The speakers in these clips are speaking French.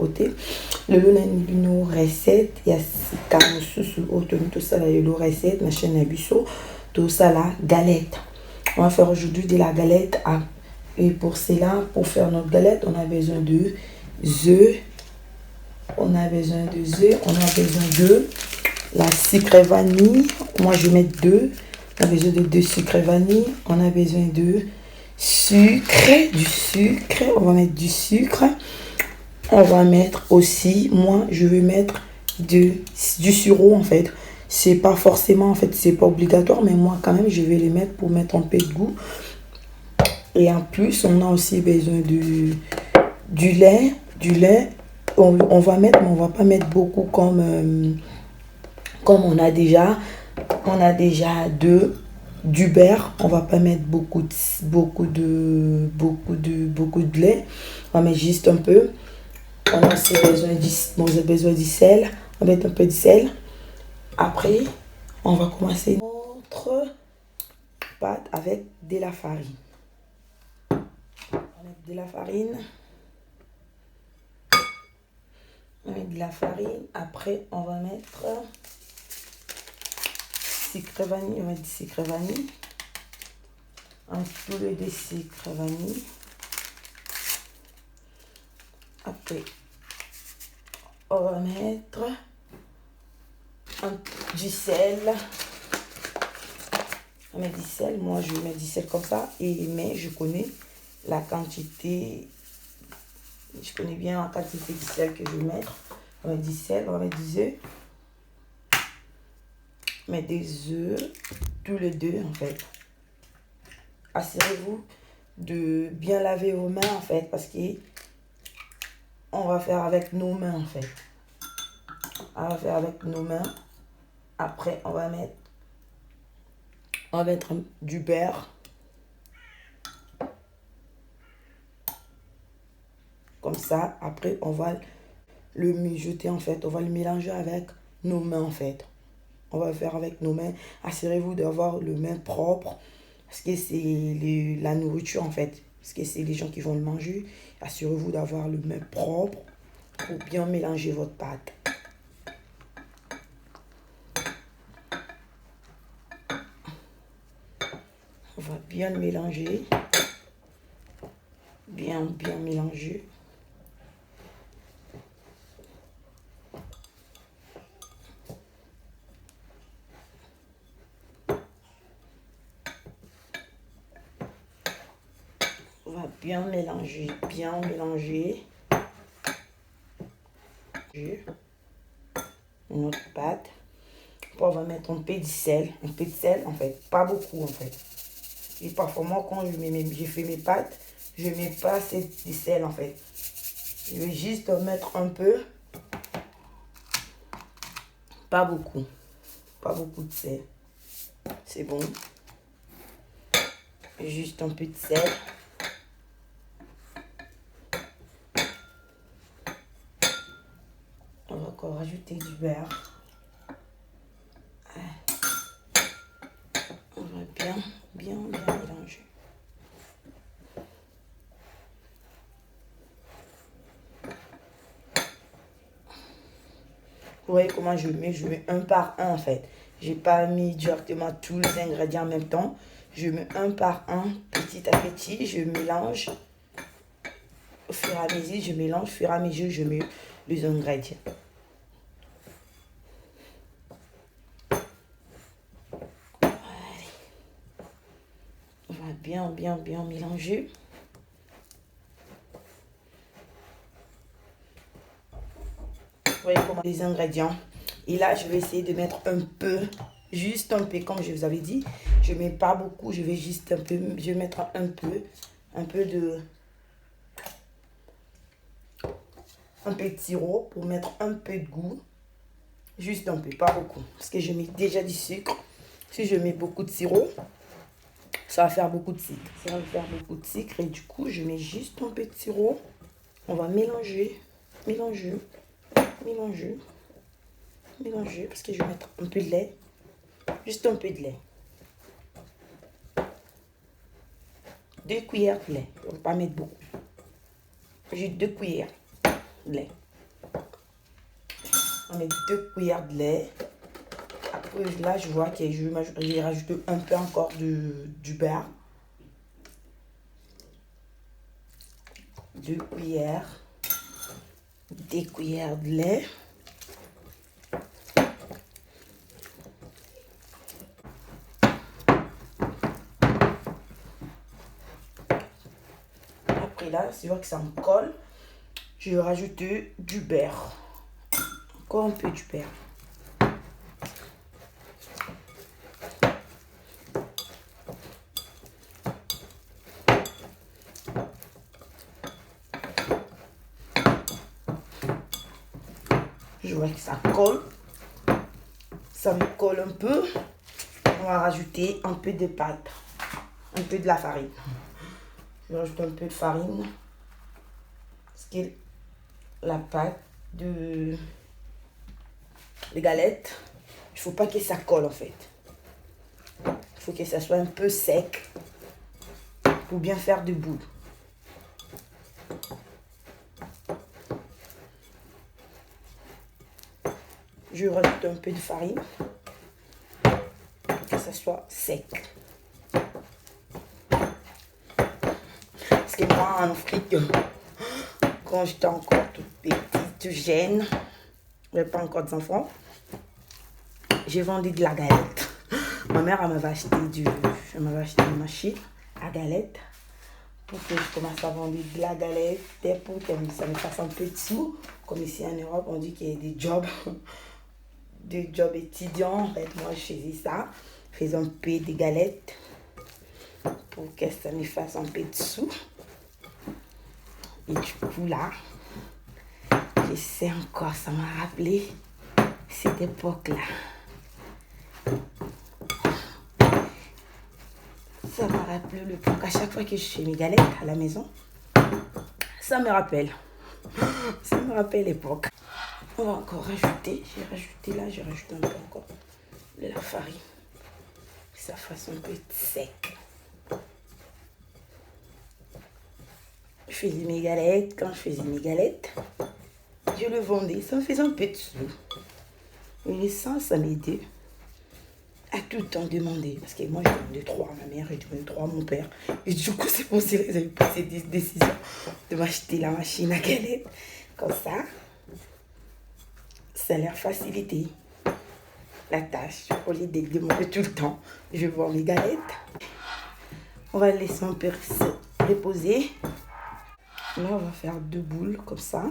beauté. Le nos recettes, il y a sous tout ça là, le recette, la chaîne Abusso, tout ça là, galette. On va faire aujourd'hui de la galette. Et pour cela, pour faire notre galette, on a besoin de œufs. On a besoin de œufs. On a besoin de la sucre vanille. Moi, je vais mettre 2. On a besoin de 2 sucres vanille. On a besoin de sucre. Du sucre. On va mettre du sucre. On va mettre aussi, moi, je vais mettre du sirop, en fait. C'est pas forcément, en fait, c'est pas obligatoire, mais moi, quand même, je vais les mettre pour mettre un peu de goût. Et en plus, on a aussi besoin du lait. Du lait, on va mettre, mais on va pas mettre beaucoup comme on a déjà. On a déjà du beurre. On va pas mettre beaucoup de lait. On va mettre juste un peu. On a aussi besoin du sel. On va mettre un peu de sel. Après, on va commencer notre pâte avec de la farine. On va mettre de la farine. On va mettre de la farine. Après, on va mettre sucre vanille. On va mettre du sucre vanille. Un peu de sucre vanille. Après, on va mettre du sel. On met du sel. Moi, je mets du sel comme ça. Mais je connais la quantité. Je connais bien la quantité de sel que je vais mettre. On va mettre du sel. On va mettre des œufs. On met des œufs. Tous les deux, en fait. Assurez-vous de bien laver vos mains, en fait. Parce que on va faire avec nos mains, en fait. On va faire avec nos mains. Après, on va mettre du beurre. Comme ça. Après, on va le mijoter, en fait. On va le mélanger avec nos mains, en fait. On va le faire avec nos mains. Assurez-vous d'avoir les mains propres. Parce que c'est la nourriture, en fait. Parce que c'est les gens qui vont le manger. Assurez-vous d'avoir les mains propres pour bien mélanger votre pâte. On va bien le mélanger. Bien mélanger. On va bien mélanger. Notre pâte. Après, on va mettre un peu de sel. En fait. Pas beaucoup, en fait. Et parfois, moi, quand j'ai fait mes pâtes, je ne mets pas assez de sel, en fait. Je vais juste mettre un peu. Pas beaucoup. Pas beaucoup de sel. C'est bon. Juste un peu de sel. On va encore rajouter du beurre. On va bien mélanger. Vous voyez comment je mets un par un, en fait. J'ai pas mis directement tous les ingrédients en même temps. Je mets un par un, petit à petit. Je mélange. Au fur et à mesure, je mélange. Au fur et à mesure, je mets les ingrédients. Allez. On va bien mélanger. Vous voyez comment les ingrédients. Et là, je vais essayer de mettre un peu, juste un peu, comme je vous avais dit. Je ne mets pas beaucoup, je vais juste un peu, je vais mettre un peu de sirop pour mettre un peu de goût. Juste un peu, pas beaucoup. Parce que je mets déjà du sucre. Si je mets beaucoup de sirop, ça va faire beaucoup de sucre. Ça va faire beaucoup de sucre et du coup, je mets juste un peu de sirop. On va mélanger parce que je vais mettre un peu de lait. Juste un peu de lait. 2 cuillères de lait. On ne va pas mettre beaucoup. Juste 2 cuillères de lait. On met 2 cuillères de lait. Après, là, je vois que je vais rajouter un peu encore du beurre. 2 cuillères. Des cuillères de lait. Après là, c'est vrai que ça me colle. Je vais rajouter du beurre. Encore un peu du beurre. Je vois que ça colle. Ça me colle un peu. On va rajouter un peu de pâte. Un peu de la farine. Je vais rajouter un peu de farine. Parce que la pâte de galettes, il ne faut pas que ça colle en fait. Il faut que ça soit un peu sec pour bien faire des boules. Je rajoute un peu de farine pour que ça soit sec. Parce que moi, en Afrique, quand j'étais encore toute petite, jeune, je n'avais pas encore d'enfants, j'ai vendu de la galette. Ma mère m'avait acheté une machine à galette pour que je commence à vendre de la galette, pour que ça me fasse un peu de sous. Comme ici en Europe, on dit qu'il y a des jobs étudiants. En fait, moi, je faisais ça. Je faisais un peu de galettes pour que ça me fasse un peu de sous. Et du coup, là, je sais encore, ça m'a rappelé cette époque-là. Ça m'a rappelé le truc. À chaque fois que je fais mes galettes à la maison, ça me rappelle. Ça me rappelle l'époque. On va encore rajouter. J'ai rajouté un peu encore de la farine. Que ça fasse un peu sec. Je faisais mes galettes. Quand je faisais mes galettes, je le vendais. Ça me faisait un peu de sous. Et ça m'aidait à tout le temps demander. Parce que moi, je demandais trop à ma mère, je demandais trop à mon père. Et du coup, c'est pour ça qu'ils avaient pris cette décision de m'acheter la machine à galettes. Comme ça leur facilitait la tâche. Au lieu de demander tout le temps, je vends mes galettes. On va laisser un peu se reposer. Là, on va faire 2 boules comme ça.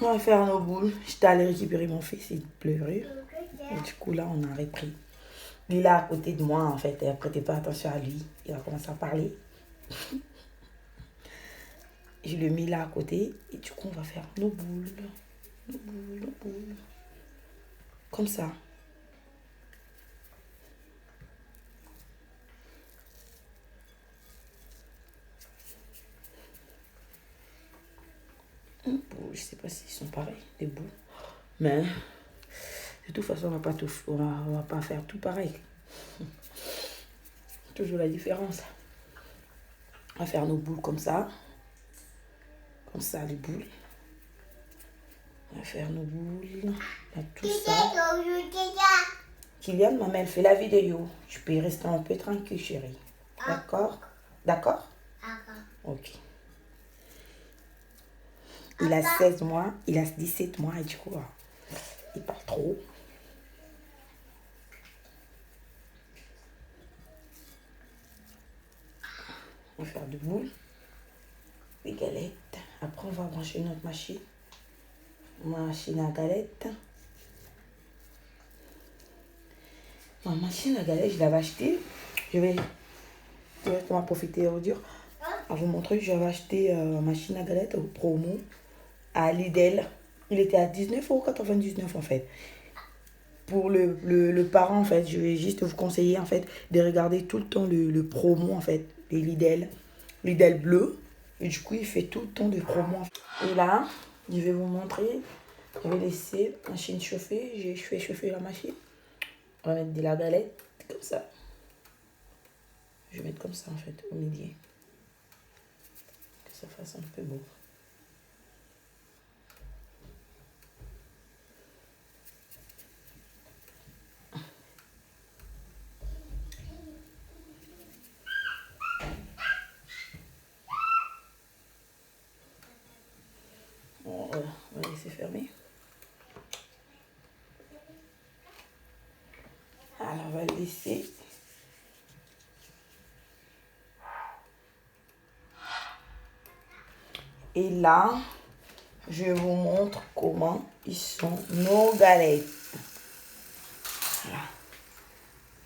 On va faire nos boules. J'étais allée récupérer mon fils, il pleurait. Et du coup, là, on a repris. Il est là à côté de moi, en fait. Et prêtez pas attention à lui. Il va commencer à parler. Je le mets là à côté. Et du coup, on va faire nos boules. Nos boules, nos boules. Comme ça. Je ne sais pas s'ils sont pareils, les boules. Mais de toute façon, on va pas faire tout pareil. Toujours la différence. On va faire nos boules comme ça. Comme ça, les boules. On va faire nos boules. Là, tout ça. Kylian, maman, elle fait la vidéo. Tu peux rester un peu tranquille, chérie. D'accord? D'accord? Ok. Il a 16 mois, il a 17 mois et du coup, il parle trop. On va faire des boules, des galettes. Après, on va brancher notre machine à galettes. Ma machine à galettes, je l'avais achetée. Je vais directement profiter de dire à vous montrer que j'avais acheté ma machine à galettes au promo à Lidl. Il était à 19,99 € en fait. Pour le parent, en fait, je vais juste vous conseiller en fait de regarder tout le temps le promo en fait, les Lidl bleu. Et du coup, il fait tout le temps des promos. Et là, je vais vous montrer. Je vais laisser la machine chauffer. Je fais chauffer la machine. On va mettre de la galette comme ça. Je vais mettre comme ça en fait au milieu. Que ça fasse un peu beau. On va laisser fermer. Alors, on va le laisser. Et là, je vous montre comment ils sont nos galettes. Voilà.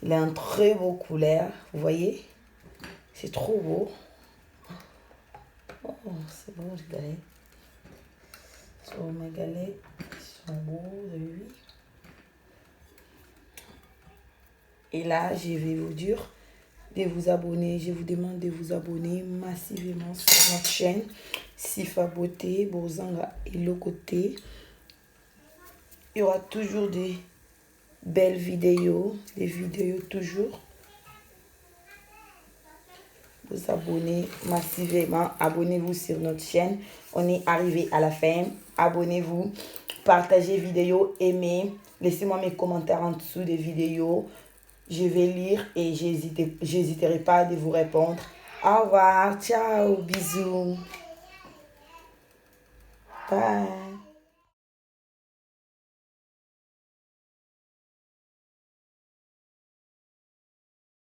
Il a un très beau couleur, vous voyez? C'est trop beau. Oh, c'est beau les galettes. Mes galettes sont beaux, vous avez vu? Et là, je vais vous dire de vous abonner. Je vous demande de vous abonner massivement sur notre chaîne Sifa Beauté, Bozanga et le côté. Il y aura toujours des belles vidéos, toujours. Vous abonnez massivement, abonnez-vous sur notre chaîne. On est arrivé à la fin. Abonnez-vous, partagez vidéo, aimez, laissez-moi mes commentaires en dessous des vidéos. Je vais lire et j'hésiterai pas de vous répondre. Au revoir, ciao, bisous. Bye.